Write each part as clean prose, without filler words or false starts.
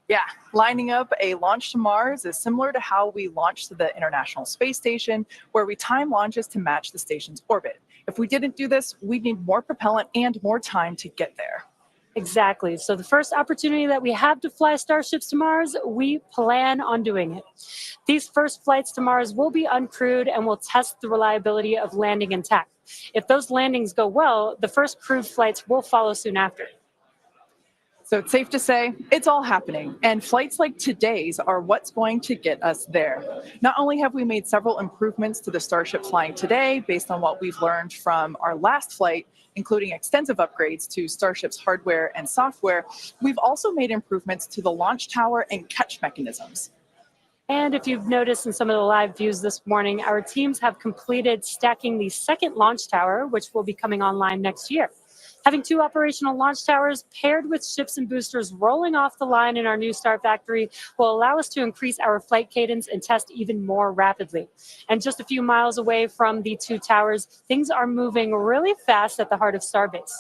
Yeah, lining up a launch to Mars is similar to how we launched to the International Space Station, where we time launches to match the station's orbit. If we didn't do this, we'd need more propellant and more time to get there. Exactly. So the first opportunity that we have to fly starships to Mars, we plan on doing it. These first flights to Mars will be uncrewed and will test the reliability of landing intact. If those landings go well, the first crewed flights will follow soon after. So it's safe to say it's all happening, and flights like today's are what's going to get us there. Not only have we made several improvements to the Starship flying today based on what we've learned from our last flight, including extensive upgrades to Starship's hardware and software, we've also made improvements to the launch tower and catch mechanisms. And if you've noticed in some of the live views this morning, our teams have completed stacking the second launch tower, which will be coming online next year. Having two operational launch towers paired with ships and boosters rolling off the line in our new Star Factory will allow us to increase our flight cadence and test even more rapidly. And just a few miles away from the two towers, things are moving really fast at the heart of Starbase.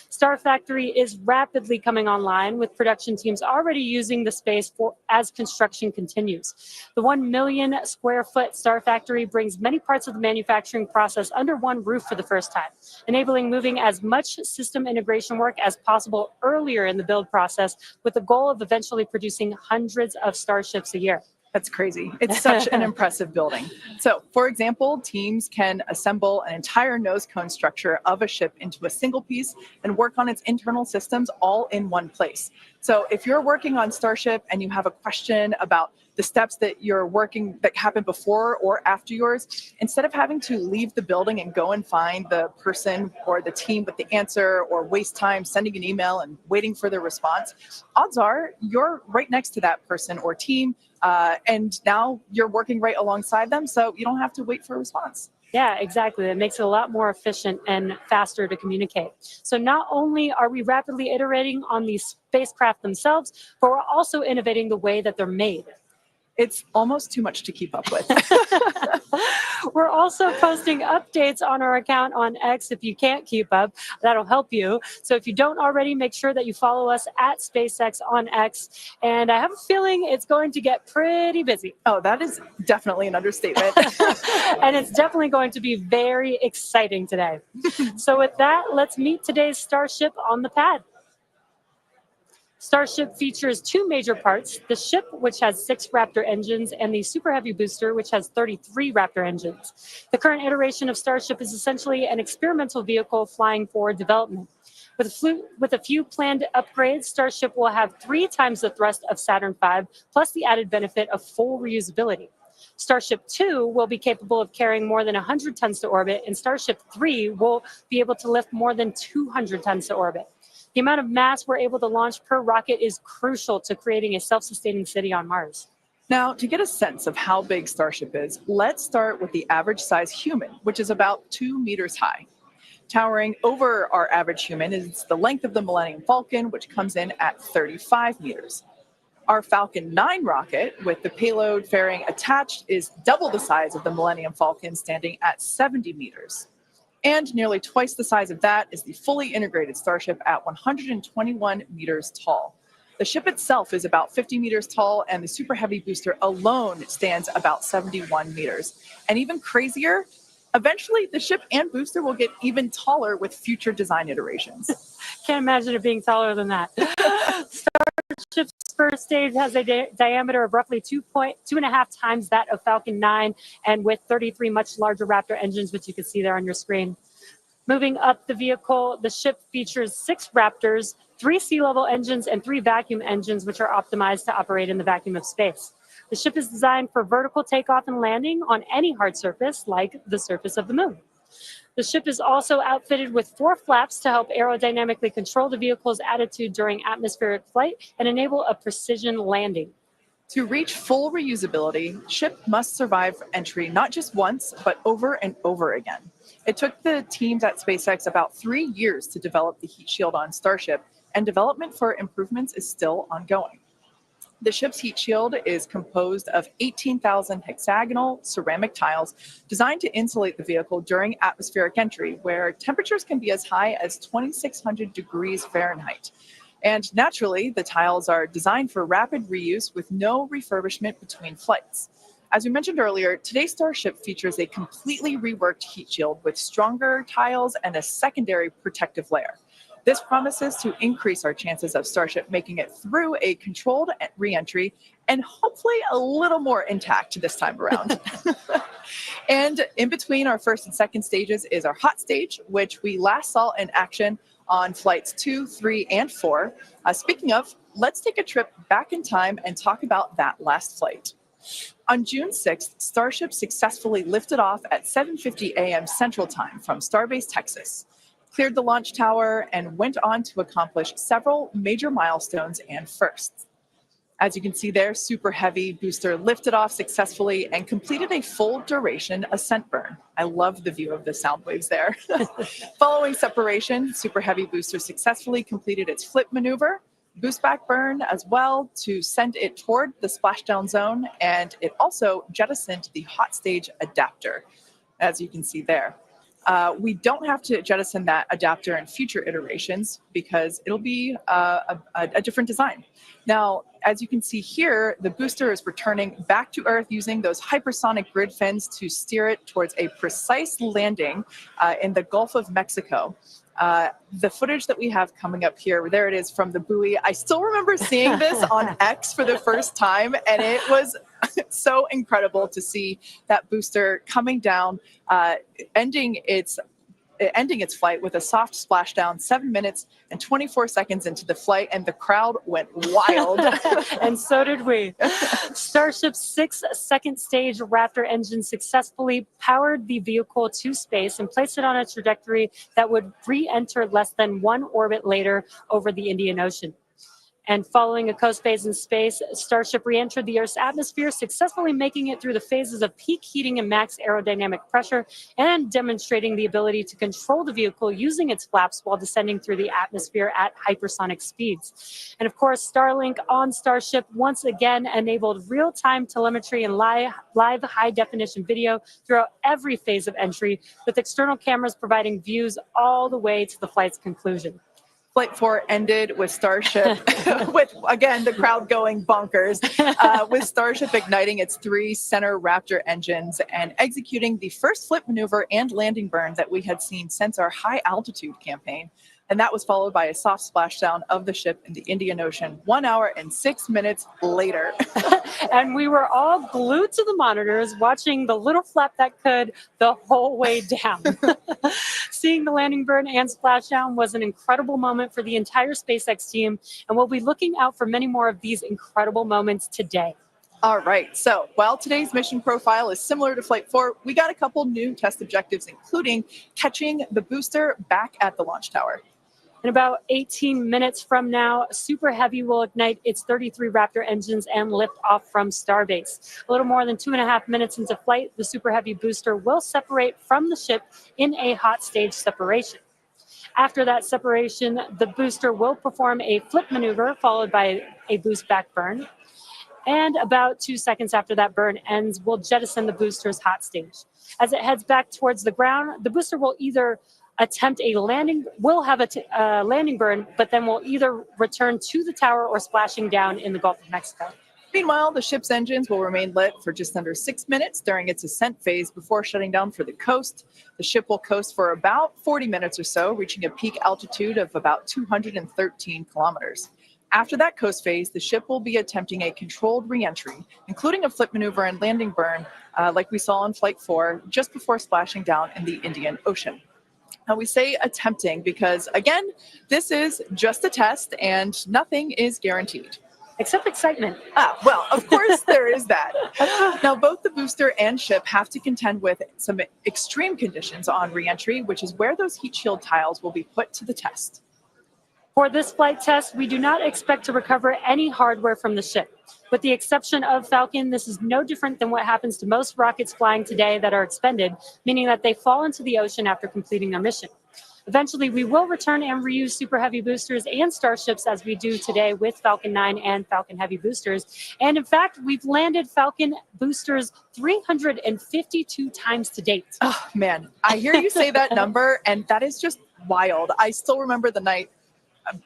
Star Factory is rapidly coming online, with production teams already using the space as construction continues. The 1 million square foot Star Factory brings many parts of the manufacturing process under one roof for the first time, enabling moving as much system integration work as possible earlier in the build process, with the goal of eventually producing hundreds of starships a year. That's crazy. It's such an impressive building. So, for example, teams can assemble an entire nose cone structure of a ship into a single piece and work on its internal systems all in one place. So if you're working on Starship and you have a question about the steps that you're working that happen before or after yours, instead of having to leave the building and go and find the person or the team with the answer, or waste time sending an email and waiting for their response, odds are you're right next to that person or team, and now you're working right alongside them, so you don't have to wait for a response. Yeah, exactly. It makes it a lot more efficient and faster to communicate. So not only are we rapidly iterating on these spacecraft themselves, but we're also innovating the way that they're made. It's almost too much to keep up with. We're also posting updates on our account on X. If you can't keep up, that'll help you. So if you don't already, make sure that you follow us at SpaceX on X. And I have a feeling it's going to get pretty busy. Oh, that is definitely an understatement. And it's definitely going to be very exciting today. So with that, let's meet today's Starship on the pad. Starship features two major parts: the ship, which has 6 Raptor engines, and the Super Heavy booster, which has 33 Raptor engines. The current iteration of Starship is essentially an experimental vehicle flying forward development. With a few planned upgrades, Starship will have 3 times the thrust of Saturn V, plus the added benefit of full reusability. Starship 2 will be capable of carrying more than 100 tons to orbit, and Starship 3 will be able to lift more than 200 tons to orbit. The amount of mass we're able to launch per rocket is crucial to creating a self-sustaining city on Mars. Now, to get a sense of how big Starship is, let's start with the average size human, which is about 2 meters high. Towering over our average human is the length of the Millennium Falcon, which comes in at 35 meters. Our Falcon 9 rocket, with the payload fairing attached, is double the size of the Millennium Falcon, standing at 70 meters. And nearly twice the size of that is the fully integrated Starship at 121 meters tall. The ship itself is about 50 meters tall, and the Super Heavy booster alone stands about 71 meters. And even crazier, eventually the ship and booster will get even taller with future design iterations. Can't imagine it being taller than that. Starship's first stage has a diameter of roughly 2.5 times that of Falcon 9, and with 33 much larger Raptor engines, which you can see there on your screen. Moving up the vehicle, the ship features 6 Raptors, 3 sea-level engines, and 3 vacuum engines, which are optimized to operate in the vacuum of space. The ship is designed for vertical takeoff and landing on any hard surface, like the surface of the moon. The ship is also outfitted with 4 flaps to help aerodynamically control the vehicle's attitude during atmospheric flight and enable a precision landing. To reach full reusability, ship must survive entry not just once, but over and over again. It took the teams at SpaceX about 3 years to develop the heat shield on Starship, and development for improvements is still ongoing. The ship's heat shield is composed of 18,000 hexagonal ceramic tiles designed to insulate the vehicle during atmospheric entry, where temperatures can be as high as 2,600 degrees Fahrenheit. And naturally, the tiles are designed for rapid reuse with no refurbishment between flights. As we mentioned earlier, today's Starship features a completely reworked heat shield with stronger tiles and a secondary protective layer. This promises to increase our chances of Starship making it through a controlled re-entry and hopefully a little more intact this time around. And in between our first and second stages is our hot stage, which we last saw in action on flights 2, 3, and 4. Speaking of, let's take a trip back in time and talk about that last flight. On June 6th, Starship successfully lifted off at 7:50 a.m. Central Time from Starbase, Texas, cleared the launch tower, and went on to accomplish several major milestones and firsts. As you can see there, Super Heavy booster lifted off successfully and completed a full duration ascent burn. I love the view of the sound waves there. Following separation, Super Heavy booster successfully completed its flip maneuver, boost back burn as well to send it toward the splashdown zone, and it also jettisoned the hot stage adapter, as you can see there. We don't have to jettison that adapter in future iterations because it'll be a different design. Now, as you can see here, the booster is returning back to Earth using those hypersonic grid fins to steer it towards a precise landing in the Gulf of Mexico. The footage that we have coming up here, there it is from the buoy. I still remember seeing this on X for the first time, and it was so incredible to see that booster coming down, ending its flight with a soft splashdown 7 minutes and 24 seconds into the flight, and the crowd went wild. And so did we. Starship's 6 second stage Raptor engine successfully powered the vehicle to space and placed it on a trajectory that would re-enter less than 1 orbit later over the Indian Ocean. And following a coast phase in space, Starship re-entered the Earth's atmosphere, successfully making it through the phases of peak heating and max aerodynamic pressure, and demonstrating the ability to control the vehicle using its flaps while descending through the atmosphere at hypersonic speeds. And of course, Starlink on Starship once again enabled real-time telemetry and live high-definition video throughout every phase of entry, with external cameras providing views all the way to the flight's conclusion. Flight 4 ended with Starship, with, again, the crowd going bonkers, with Starship igniting its 3 center Raptor engines and executing the first flip maneuver and landing burn that we had seen since our high altitude campaign. And that was followed by a soft splashdown of the ship in the Indian Ocean 1 hour and 6 minutes later. And we were all glued to the monitors watching the little flap that could the whole way down. Seeing the landing burn and splashdown was an incredible moment for the entire SpaceX team, and we'll be looking out for many more of these incredible moments today. All right, so while today's mission profile is similar to Flight 4, we got a couple new test objectives, including catching the booster back at the launch tower. In about 18 minutes from now, Super Heavy will ignite its 33 Raptor engines and lift off from Starbase. A little more than 2.5 minutes into flight, the Super Heavy booster will separate from the ship in a hot stage separation. After that separation, the booster will perform a flip maneuver followed by a boost back burn. And about 2 seconds after that burn ends, we'll jettison the booster's hot stage. As it heads back towards the ground, the booster will either attempt a landing, will have a landing burn, but then will either return to the tower or splashing down in the Gulf of Mexico. Meanwhile, the ship's engines will remain lit for just under 6 minutes during its ascent phase before shutting down for the coast. The ship will coast for about 40 minutes or so, reaching a peak altitude of about 213 kilometers. After that coast phase, the ship will be attempting a controlled re-entry, including a flip maneuver and landing burn, like we saw on Flight 4, just before splashing down in the Indian Ocean. Now, we say attempting because, again, this is just a test and nothing is guaranteed. Except excitement. Well, of course there is that. Now, both the booster and ship have to contend with some extreme conditions on re-entry, which is where those heat shield tiles will be put to the test. For this flight test, we do not expect to recover any hardware from the ship. With the exception of Falcon, this is no different than what happens to most rockets flying today that are expended, meaning that they fall into the ocean after completing their mission. Eventually, we will return and reuse Super Heavy boosters and Starships as we do today with Falcon 9 and Falcon Heavy boosters. And in fact, we've landed Falcon boosters 352 times to date. Oh, man, I hear you say that number, and that is just wild. I still remember the night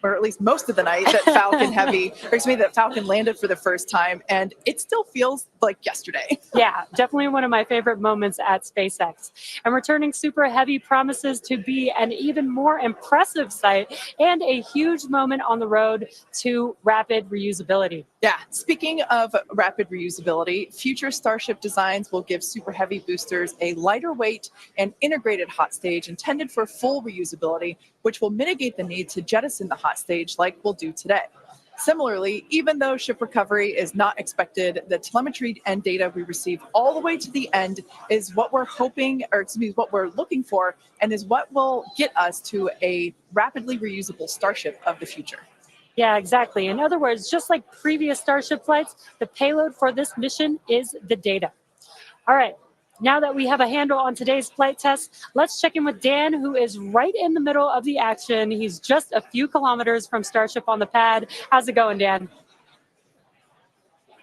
or at least most of the night, that that Falcon landed for the first time, and it still feels like yesterday. Yeah, definitely one of my favorite moments at SpaceX. And returning Super Heavy promises to be an even more impressive sight and a huge moment on the road to rapid reusability. Yeah, speaking of rapid reusability, future Starship designs will give Super Heavy boosters a lighter weight and integrated hot stage intended for full reusability, which will mitigate the need to jettison the hot stage like we'll do today. Similarly, even though ship recovery is not expected, the telemetry and data we receive all the way to the end is what we're what we're looking for, and is what will get us to a rapidly reusable Starship of the future. Yeah, exactly. In other words, just like previous Starship flights, the payload for this mission is the data. All right. Now that we have a handle on today's flight test, let's check in with Dan, who is right in the middle of the action. He's just a few kilometers from Starship on the pad. How's it going, Dan?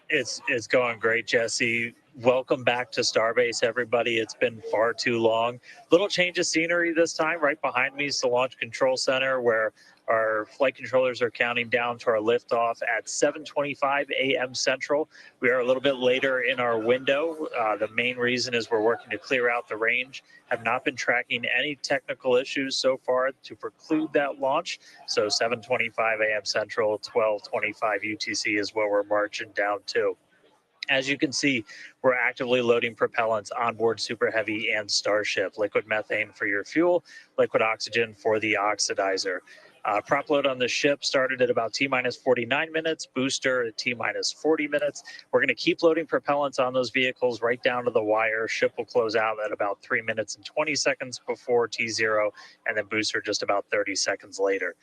It's going great, Jesse. Welcome back to Starbase, everybody. It's been far too long. Little change of scenery this time. Right behind me is the Launch Control Center, where our flight controllers are counting down to our liftoff at 7:25 a.m. Central. We are a little bit later in our window. The main reason is we're working to clear out the range. Have not been tracking any technical issues so far to preclude that launch. So 7:25 a.m. Central, 12:25 UTC is where we're marching down to. As you can see, we're actively loading propellants on board Super Heavy and Starship. Liquid methane for your fuel, liquid oxygen for the oxidizer. Prop load on the ship started at about T-minus 49 minutes, booster at T-minus 40 minutes. We're going to keep loading propellants on those vehicles right down to the wire. Ship will close out at about 3 minutes and 20 seconds before T0, and then booster just about 30 seconds later.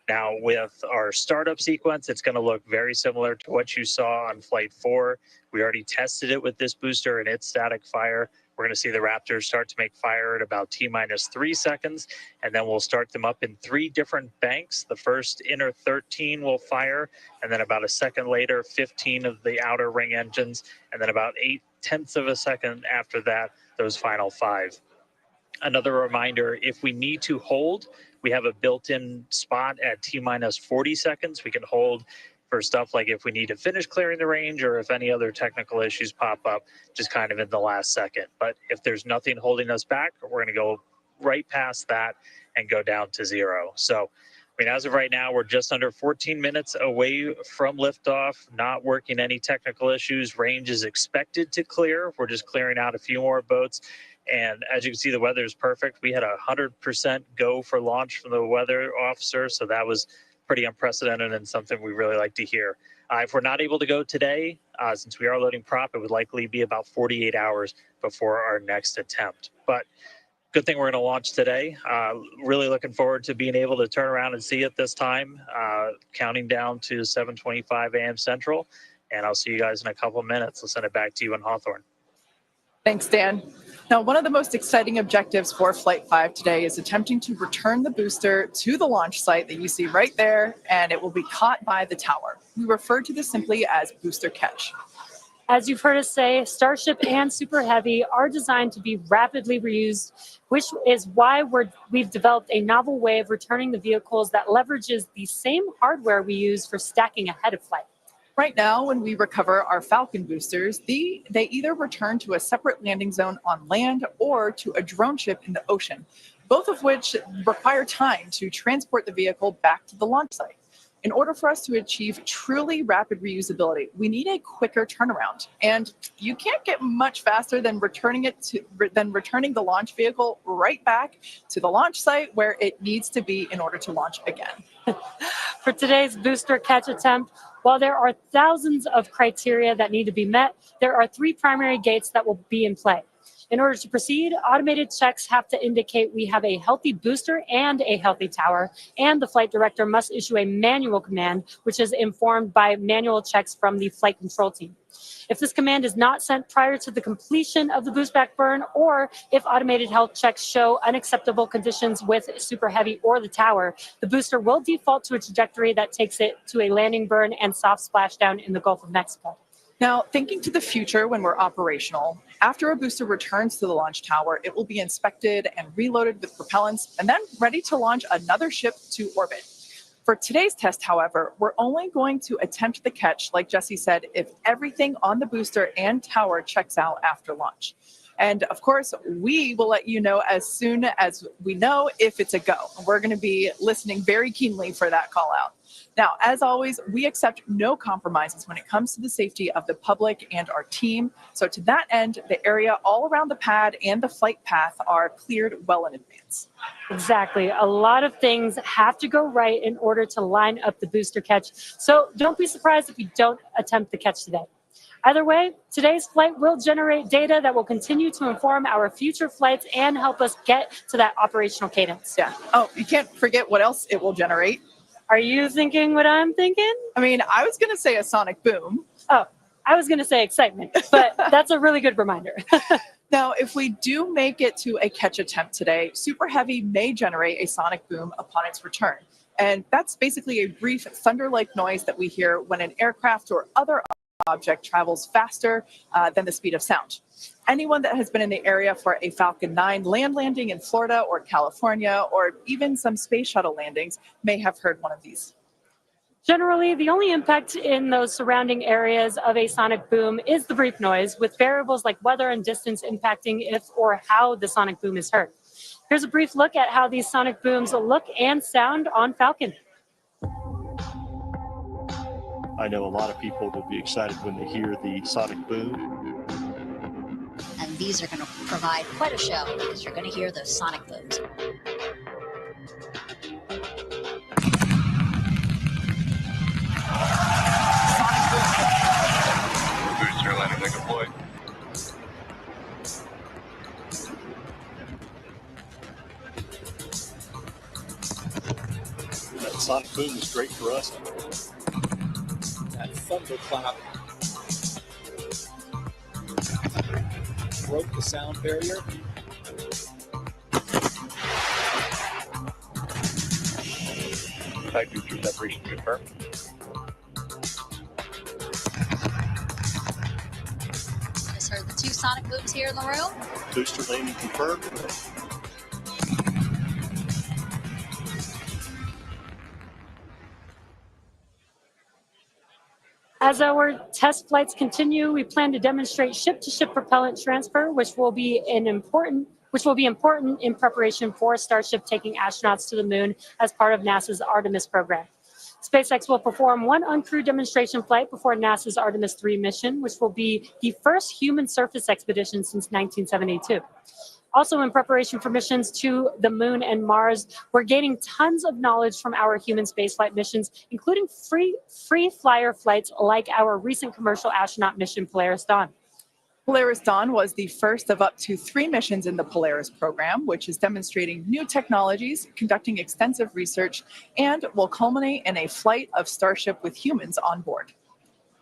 Now, with our startup sequence, it's going to look very similar to what you saw on Flight 4. We already tested it with this booster and its static fire. We're going to see the Raptors start to make fire at about T-minus 3 seconds, and then we'll start them up in 3 different banks. The first inner 13 will fire, and then about a second later, 15 of the outer ring engines, and then about 0.8 of a second after that, those final 5. Another reminder, if we need to hold, we have a built-in spot at T-minus 40 seconds. We can hold for stuff like if we need to finish clearing the range or if any other technical issues pop up, just kind of in the last second. But if there's nothing holding us back, we're going to go right past that and go down to 0. So, I mean, as of right now, we're just under 14 minutes away from liftoff, not working any technical issues. Range is expected to clear. We're just clearing out a few more boats. And as you can see, the weather is perfect. We had 100% go for launch from the weather officer, so that was pretty unprecedented and something we really like to hear. If we're not able to go today, since we are loading prop, it would likely be about 48 hours before our next attempt. But good thing we're going to launch today. Really looking forward to being able to turn around and see it this time, counting down to 7:25 a.m. Central. And I'll see you guys in a couple of minutes. I'll send it back to you in Hawthorne. Thanks, Dan. Now, one of the most exciting objectives for Flight 5 today is attempting to return the booster to the launch site that you see right there, and it will be caught by the tower. We refer to this simply as booster catch. As you've heard us say, Starship and Super Heavy are designed to be rapidly reused, which is why we've developed a novel way of returning the vehicles that leverages the same hardware we use for stacking ahead of flight. Right now, when we recover our Falcon boosters, they either return to a separate landing zone on land or to a drone ship in the ocean, both of which require time to transport the vehicle back to the launch site. In order for us to achieve truly rapid reusability, we need a quicker turnaround. And you can't get much faster than returning the launch vehicle right back to the launch site where it needs to be in order to launch again. For today's booster catch attempt, while there are thousands of criteria that need to be met, there are 3 primary gates that will be in play. In order to proceed, automated checks have to indicate we have a healthy booster and a healthy tower, and the flight director must issue a manual command, which is informed by manual checks from the flight control team. If this command is not sent prior to the completion of the boost back burn, or if automated health checks show unacceptable conditions with Super Heavy or the tower, the booster will default to a trajectory that takes it to a landing burn and soft splashdown in the Gulf of Mexico. Now, thinking to the future when we're operational, after a booster returns to the launch tower, it will be inspected and reloaded with propellants and then ready to launch another ship to orbit. For today's test, however, we're only going to attempt the catch, like Jesse said, if everything on the booster and tower checks out after launch. And of course, we will let you know as soon as we know if it's a go. We're going to be listening very keenly for that call out. Now, as always, we accept no compromises when it comes to the safety of the public and our team. So to that end, the area all around the pad and the flight path are cleared well in advance. Exactly. A lot of things have to go right in order to line up the booster catch. So don't be surprised if you don't attempt the catch today. Either way, today's flight will generate data that will continue to inform our future flights and help us get to that operational cadence. Yeah. Oh, you can't forget what else it will generate. Are you thinking what I'm thinking? I mean, I was going to say a sonic boom. Oh, I was going to say excitement, but that's a really good reminder. Now, if we do make it to a catch attempt today, Super Heavy may generate a sonic boom upon its return. And that's basically a brief thunder-like noise that we hear when an aircraft or other object travels faster than the speed of sound. Anyone that has been in the area for a Falcon 9 land landing in Florida or California, or even some space shuttle landings, may have heard one of these. Generally, the only impact in those surrounding areas of a sonic boom is the brief noise, with variables like weather and distance impacting if or how the sonic boom is heard. Here's a brief look at how these sonic booms look and sound on Falcon. I know a lot of people will be excited when they hear the sonic boom. And these are going to provide quite a show because you're going to hear those sonic booms. Booster landing deck deployed. That sonic boom is great for us. That thunderclap broke the sound barrier. Factory through separation confirmed. Just heard the two sonic booms here in the room. Booster landing confirmed. As our test flights continue, we plan to demonstrate ship-to-ship propellant transfer, which will be important in preparation for Starship taking astronauts to the moon as part of NASA's Artemis program. SpaceX will perform one uncrewed demonstration flight before NASA's Artemis 3 mission, which will be the first human surface expedition since 1972. Also, in preparation for missions to the moon and Mars, we're gaining tons of knowledge from our human spaceflight missions, including free flyer flights like our recent commercial astronaut mission, Polaris Dawn. Polaris Dawn was the first of up to 3 missions in the Polaris program, which is demonstrating new technologies, conducting extensive research, and will culminate in a flight of Starship with humans on board.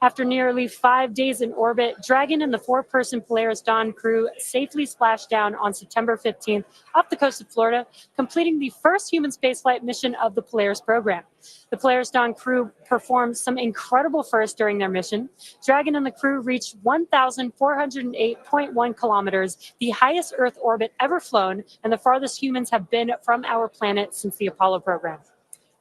After nearly 5 days in orbit, Dragon and the 4-person Polaris Dawn crew safely splashed down on September 15th off the coast of Florida, completing the first human spaceflight mission of the Polaris program. The Polaris Dawn crew performed some incredible firsts during their mission. Dragon and the crew reached 1,408.1 kilometers, the highest Earth orbit ever flown, and the farthest humans have been from our planet since the Apollo program.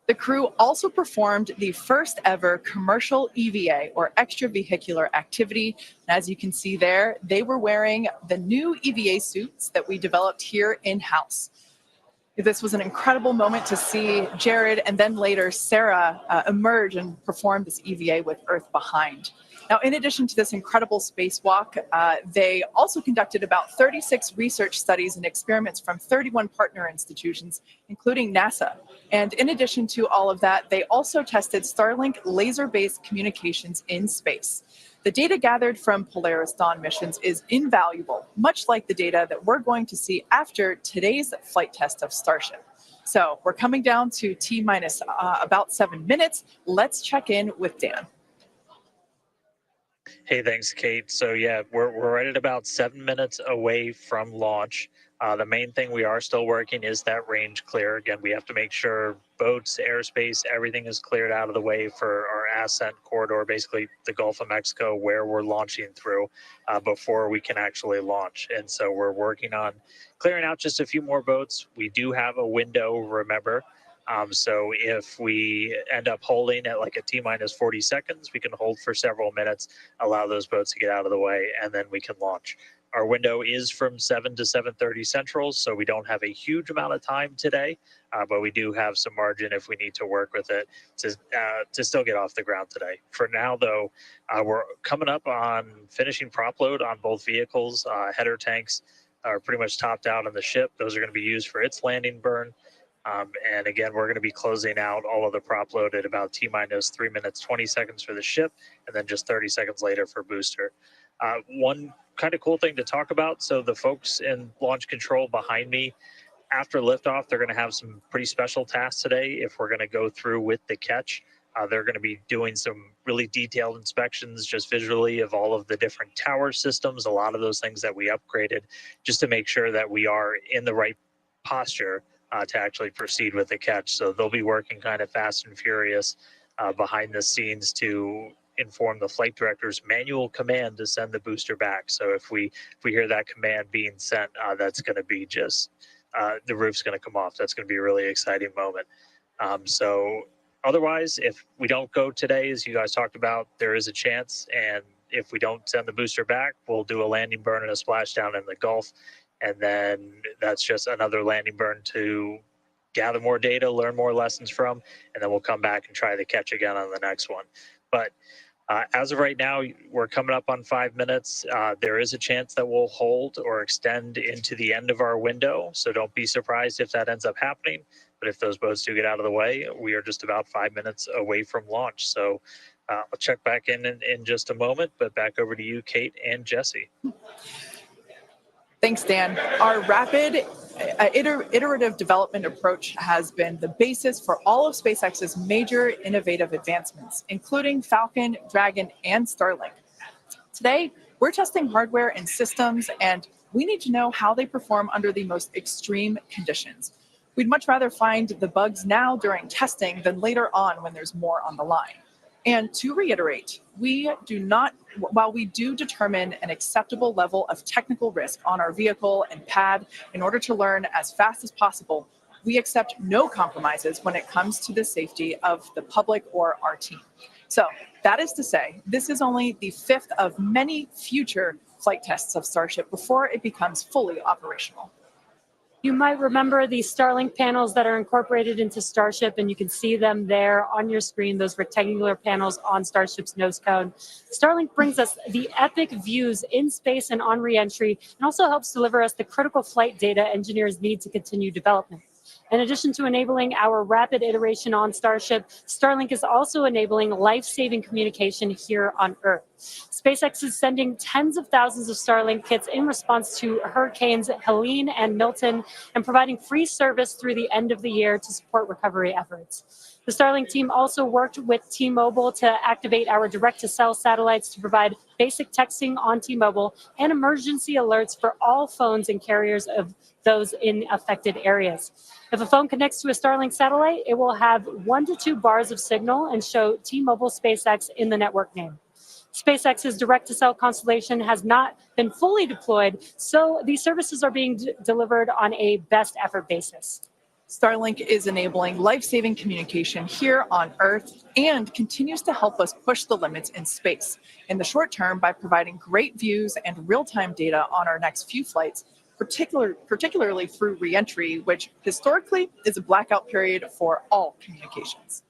The crew also performed the first ever commercial EVA, or extravehicular activity. And as you can see there, they were wearing the new EVA suits that we developed here in-house. This was an incredible moment to see Jared and then later Sarah emerge and perform this EVA with Earth behind. Now, in addition to this incredible spacewalk, they also conducted about 36 research studies and experiments from 31 partner institutions, including NASA. And in addition to all of that, they also tested Starlink laser-based communications in space. The data gathered from Polaris Dawn missions is invaluable, much like the data that we're going to see after today's flight test of Starship. So we're coming down to T-minus about 7 minutes. Let's check in with Dan. Hey, thanks, Kate. So yeah, we're right at about 7 minutes away from launch. The main thing we are still working is that range clear. Again, we have to make sure boats, airspace, everything is cleared out of the way for our ascent corridor, basically the Gulf of Mexico, where we're launching through before we can actually launch. And so we're working on clearing out just a few more boats. We do have a window, remember, So if we end up holding at like a T-minus 40 seconds, we can hold for several minutes, allow those boats to get out of the way, and then we can launch. Our window is from 7 to 7:30 Central, so we don't have a huge amount of time today, but we do have some margin if we need to work with it to still get off the ground today. For now, though, we're coming up on finishing prop load on both vehicles. Header tanks are pretty much topped out on the ship. Those are going to be used for its landing burn. And again, we're going to be closing out all of the prop load at about T-minus 3 minutes, 20 seconds for the ship, and then just 30 seconds later for booster. One kind of cool thing to talk about. So the folks in launch control behind me, after liftoff, they're going to have some pretty special tasks today. If we're going to go through with the catch, they're going to be doing some really detailed inspections just visually of all of the different tower systems, a lot of those things that we upgraded, just to make sure that we are in the right posture to actually proceed with the catch. So they'll be working kind of fast and furious behind the scenes to inform the flight director's manual command to send the booster back. So if we hear that command being sent, that's going to be just the roof's going to come off. That's going to be a really exciting moment. So otherwise, if we don't go today, as you guys talked about, there is a chance. And if we don't send the booster back, we'll do a landing burn and a splashdown in the Gulf. And then that's just another landing burn to gather more data, learn more lessons from, and then we'll come back and try the catch again on the next one. But as of right now, we're coming up on 5 minutes. There is a chance that we'll hold or extend into the end of our window. So don't be surprised if that ends up happening. But if those boats do get out of the way, we are just about 5 minutes away from launch. So I'll check back in just a moment, but back over to you, Kate and Jesse. Thanks, Dan. Our rapid iterative development approach has been the basis for all of SpaceX's major innovative advancements, including Falcon, Dragon, and Starlink. Today, we're testing hardware and systems, and we need to know how they perform under the most extreme conditions. We'd much rather find the bugs now during testing than later on when there's more on the line. And to reiterate, while we do determine an acceptable level of technical risk on our vehicle and pad in order to learn as fast as possible, we accept no compromises when it comes to the safety of the public or our team. So that is to say, this is only the fifth of many future flight tests of Starship before it becomes fully operational. You might remember the Starlink panels that are incorporated into Starship, and you can see them there on your screen, those rectangular panels on Starship's nose cone. Starlink brings us the epic views in space and on re-entry, and also helps deliver us the critical flight data engineers need to continue development. In addition to enabling our rapid iteration on Starship, Starlink is also enabling life-saving communication here on Earth. SpaceX is sending tens of thousands of Starlink kits in response to Hurricanes Helene and Milton, and providing free service through the end of the year to support recovery efforts. The Starlink team also worked with T-Mobile to activate our direct-to-cell satellites to provide basic texting on T-Mobile and emergency alerts for all phones and carriers of those in affected areas. If a phone connects to a Starlink satellite, it will have 1 to 2 bars of signal and show T-Mobile SpaceX in the network name. SpaceX's direct-to-cell constellation has not been fully deployed, so these services are being delivered on a best effort basis. Starlink is enabling life-saving communication here on Earth and continues to help us push the limits in space. In the short term, by providing great views and real-time data on our next few flights, particularly through re-entry, which historically is a blackout period for all communications.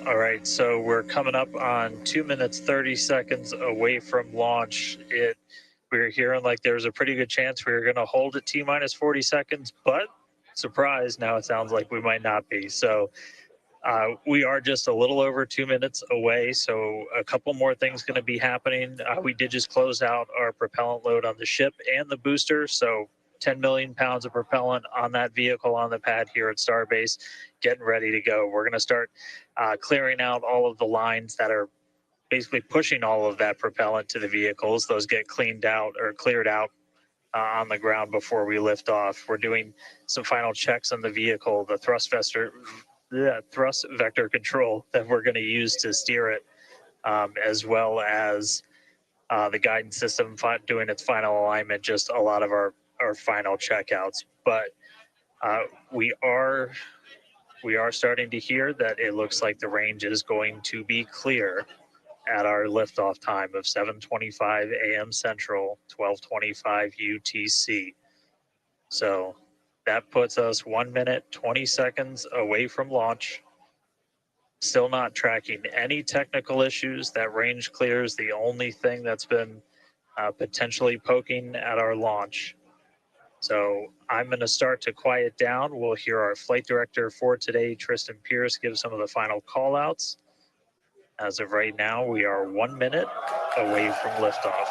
All right, so we're coming up on 2 minutes, 30 seconds away from launch. We're hearing like there's a pretty good chance we're going to hold at T-minus 40 seconds, but surprise, now it sounds like we might not be. So we are just a little over 2 minutes away, so a couple more things going to be happening. We did just close out our propellant load on the ship and the booster, so 10 million pounds of propellant on that vehicle on the pad here at Starbase, getting ready to go. We're going to start clearing out all of the lines that are basically pushing all of that propellant to the vehicles. Those get cleaned out or cleared out on the ground before we lift off. We're doing some final checks on the vehicle, the thrust vector control that we're going to use to steer it as well as the guidance system doing its final alignment, just a lot of our final checkouts. But we are starting to hear that it looks like the range is going to be clear at our liftoff time of 7:25 a.m. Central, 12:25 UTC. So that puts us 1 minute, 20 seconds away from launch. Still not tracking any technical issues. That range clear is the only thing that's been potentially poking at our launch. So I'm going to start to quiet down. We'll hear our flight director for today, Tristan Pierce, give some of the final call outs. As of right now, we are 1 minute away from liftoff.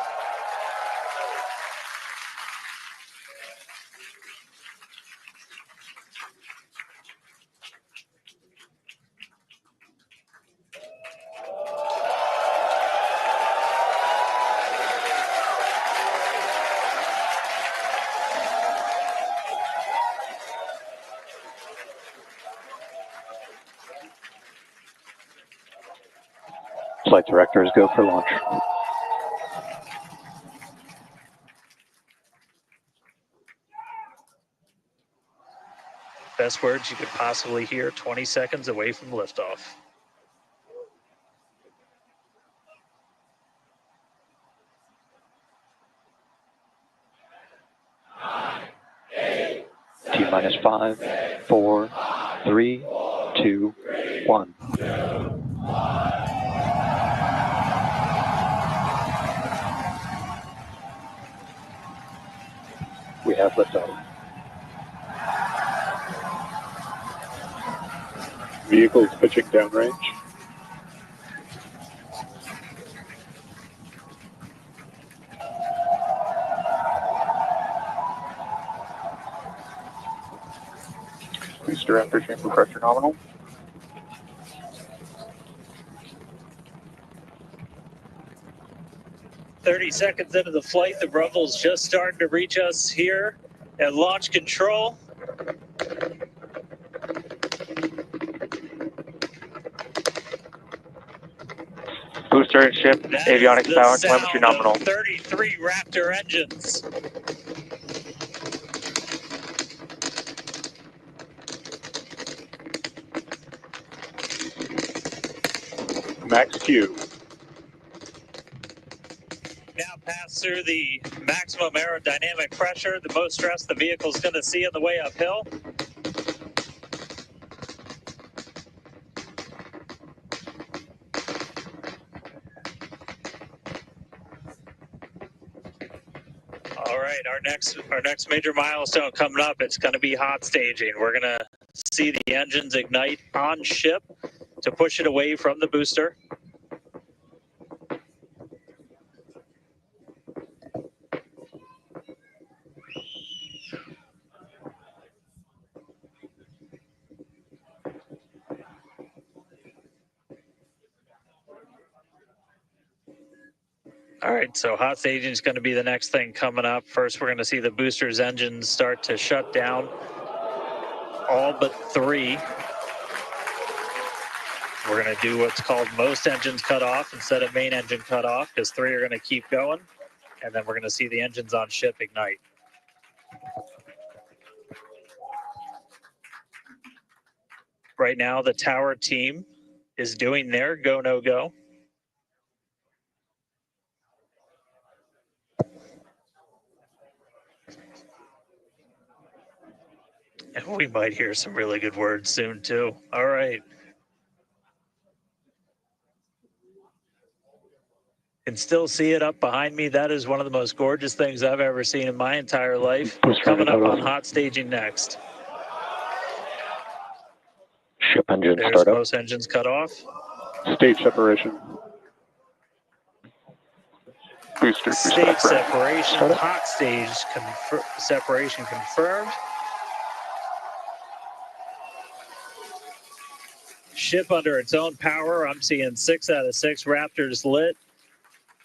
Flight directors go for launch. Best words you could possibly hear, 20 seconds away from liftoff. T-minus 5, 4, 3, 2, 1. We have liftoff. Vehicles pitching downrange. Booster after chamber pressure nominal. "30 seconds into the flight, the rumble's just starting to reach us here at launch control. Booster and ship, That avionics is power, the telemetry sound nominal. of 33 Raptor engines. Max Q. Now pass through the maximum aerodynamic pressure, the most stress the vehicle's going to see on the way uphill. All right, our next major milestone coming up, it's going to be hot staging. We're going to see the engines ignite on ship to push it away from the booster. All right, so hot staging is going to be the next thing coming up. First, we're going to see the booster's engines start to shut down, all but 3. We're going to do what's called most engines cut off instead of main engine cut off, because 3 are going to keep going, and then we're going to see the engines on ship ignite. Right now, the tower team is doing their go, no go. And we might hear some really good words soon, too. All right. Can still see it up behind me. That is one of the most gorgeous things I've ever seen in my entire life. Coming up on hot staging next. Ship engine There's startup. most engines cut off. Stage separation. Booster Stage separation, Startup. hot stage separation confirmed. Ship under its own power. I'm seeing 6 out of 6 Raptors lit.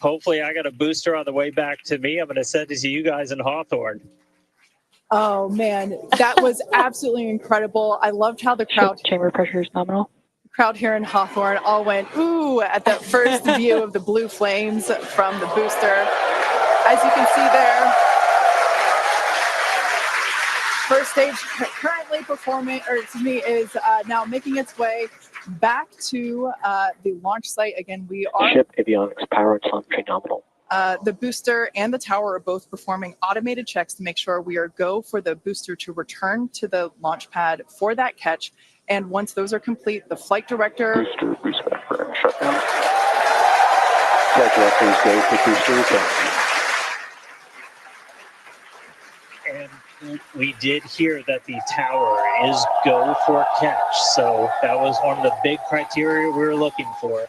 Hopefully I got a booster on the way back to me. I'm going to send it to you guys in Hawthorne. Oh man, that was absolutely incredible. I loved how the crowd Chamber pressure is nominal. Crowd here in Hawthorne all went ooh at that first view of the blue flames from the booster. As you can see there, first stage currently performing, or excuse me, is now making its way back to the launch site. Again, we are Ship avionics power and telemetry nominal. the booster and the tower are both performing automated checks to make sure we are go for the booster to return to the launch pad for that catch. And once those are complete, the flight director. Boost back for shutdown. Flight directors go for booster return. And we did hear that the tower is go for catch. So that was one of the big criteria we were looking for.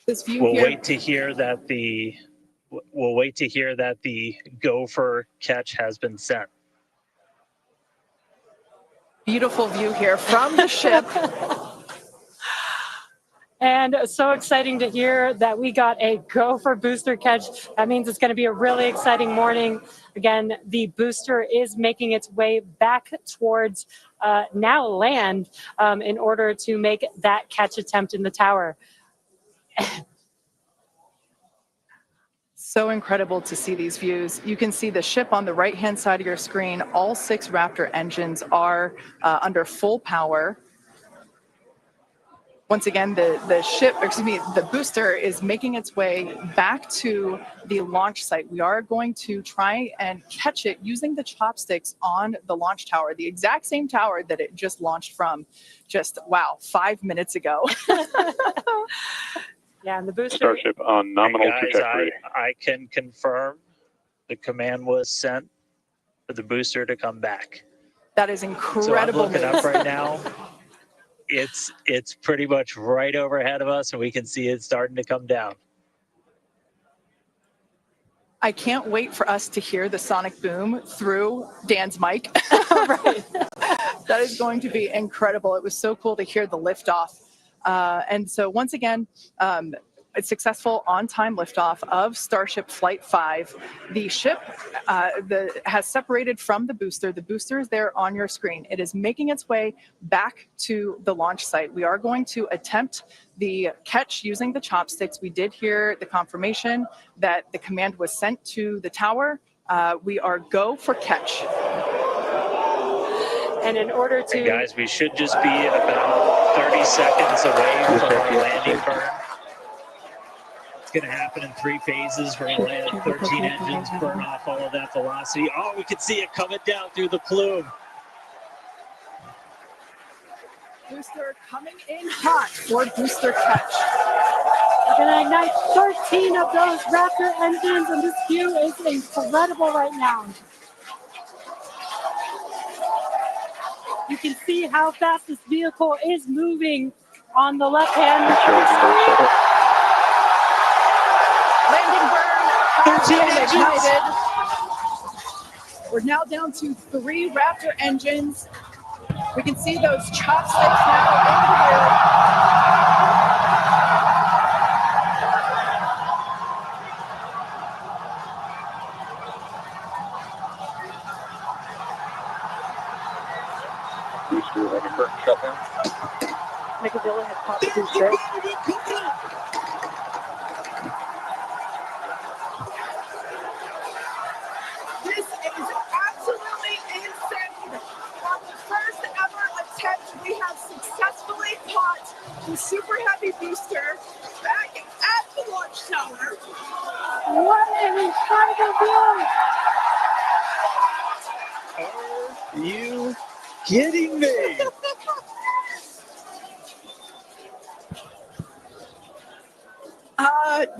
This view We'll here. wait to hear that the go for catch has been sent. Beautiful view here from the ship. And so exciting to hear that we got a go for booster catch. That means it's going to be a really exciting morning. Again, the booster is making its way back towards now land in order to make that catch attempt in the tower. So incredible to see these views. You can see the ship on the right-hand side of your screen. All 6 Raptor engines are under full power. Once again, the booster is making its way back to the launch site. We are going to try and catch it using the chopsticks on the launch tower, the exact same tower that it just launched from just, 5 minutes ago. Yeah, and the booster. Starship on nominal Guys, trajectory. I can confirm the command was sent for the booster to come back. That is So I'm incredible looking news. up right now. It's pretty much right overhead of us, and we can see it starting to come down. I can't wait for us to hear the sonic boom through Dan's mic. Right. That is going to be incredible. It was so cool to hear the liftoff. And so once again, a successful on-time liftoff of Starship Flight 5. The ship has separated from the booster. The booster is there on your screen. It is making its way back to the launch site. We are going to attempt the catch using the chopsticks. We did hear the confirmation that the command was sent to the tower. We are go for catch. And in order to. And guys, we should just be about 30 seconds away from our landing burn. It's going to happen in 3 phases. We're going to land 13 engines, burn off all of that velocity. Oh, we can see it coming down through the plume. Booster coming in hot for booster catch. We're going to ignite 13 of those Raptor engines, and this view is incredible right now. You can see how fast this vehicle is moving on the left-hand side. Landing burn has been ignited. We're now down to 3 Raptor engines. We can see those chopsticks now in the air. Booster landing burn shutdown. Nicodilla had popped the booster. This is absolutely insane. On the first ever attempt, we have successfully caught the Super Heavy booster back at the launch tower. What an incredible view! Are you kidding me?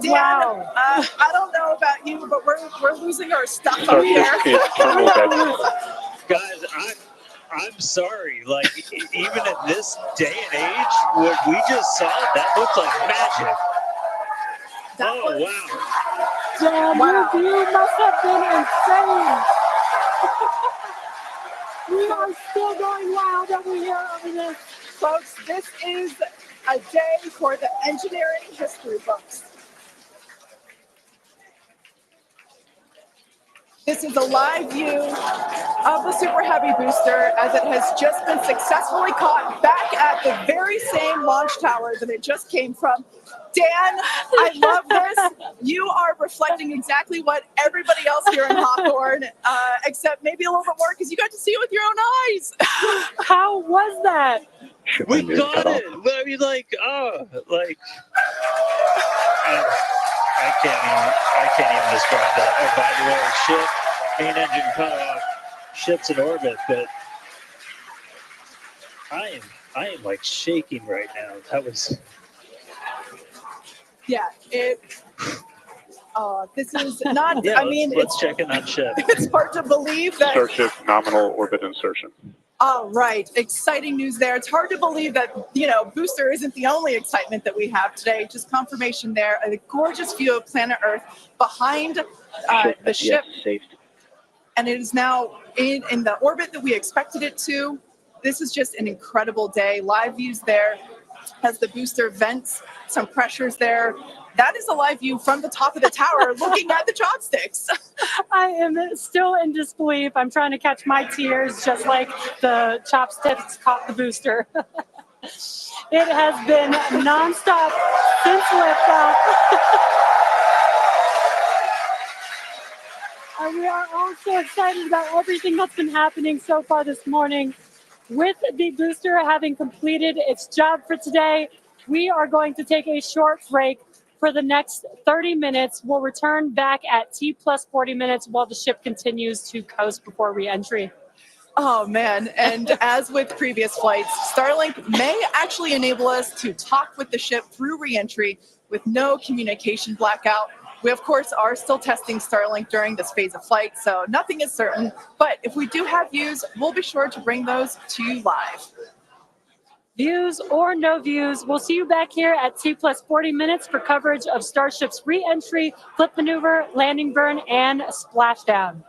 Dan, Wow. I don't know about you, but we're losing our stuff up Starship here. is terminal evacuation. Guys, I'm sorry. Like, even at this day and age, what we just saw, that looked like magic. Oh, wow. Dan, Wow. your view must have been insane. We are still going wild over here over this. Folks, this is a day for the engineering history books. This is a live view of the Super Heavy booster as it has just been successfully caught back at the very same launch tower that it just came from. Dan, I love this. You are reflecting exactly what everybody else here in Hawthorne, except maybe a little bit more because you got to see it with your own eyes. How was that? We got it. I mean, I can't even describe that. Oh, by the way, ship, main engine cut off, ship's in orbit, but I am like shaking right now. That was. Yeah, this is not, Yeah, it's let's check in on ship. It's hard to believe that. Starship nominal orbit insertion. All right, exciting news there. It's hard to believe that, booster isn't the only excitement that we have today. Just confirmation there. A gorgeous view of planet Earth behind the ship. Safe. And it is now in the orbit that we expected it to. This is just an incredible day. Live views there as the booster vents some pressures there. That is a live view from the top of the tower looking at the chopsticks. I am still in disbelief. I'm trying to catch my tears just like the chopsticks caught the booster. It has been nonstop since liftoff. We are all so excited about everything that's been happening so far this morning. With the booster having completed its job for today, we are going to take a short break for the next 30 minutes. We'll return back at T plus 40 minutes while the ship continues to coast before re-entry. Oh, man. And as with previous flights, Starlink may actually enable us to talk with the ship through re-entry with no communication blackout. We, of course, are still testing Starlink during this phase of flight, so nothing is certain. But if we do have views, we'll be sure to bring those to you live. Views or no views, we'll see you back here at T plus 40 minutes for coverage of Starship's re-entry, flip maneuver, landing burn, and splashdown.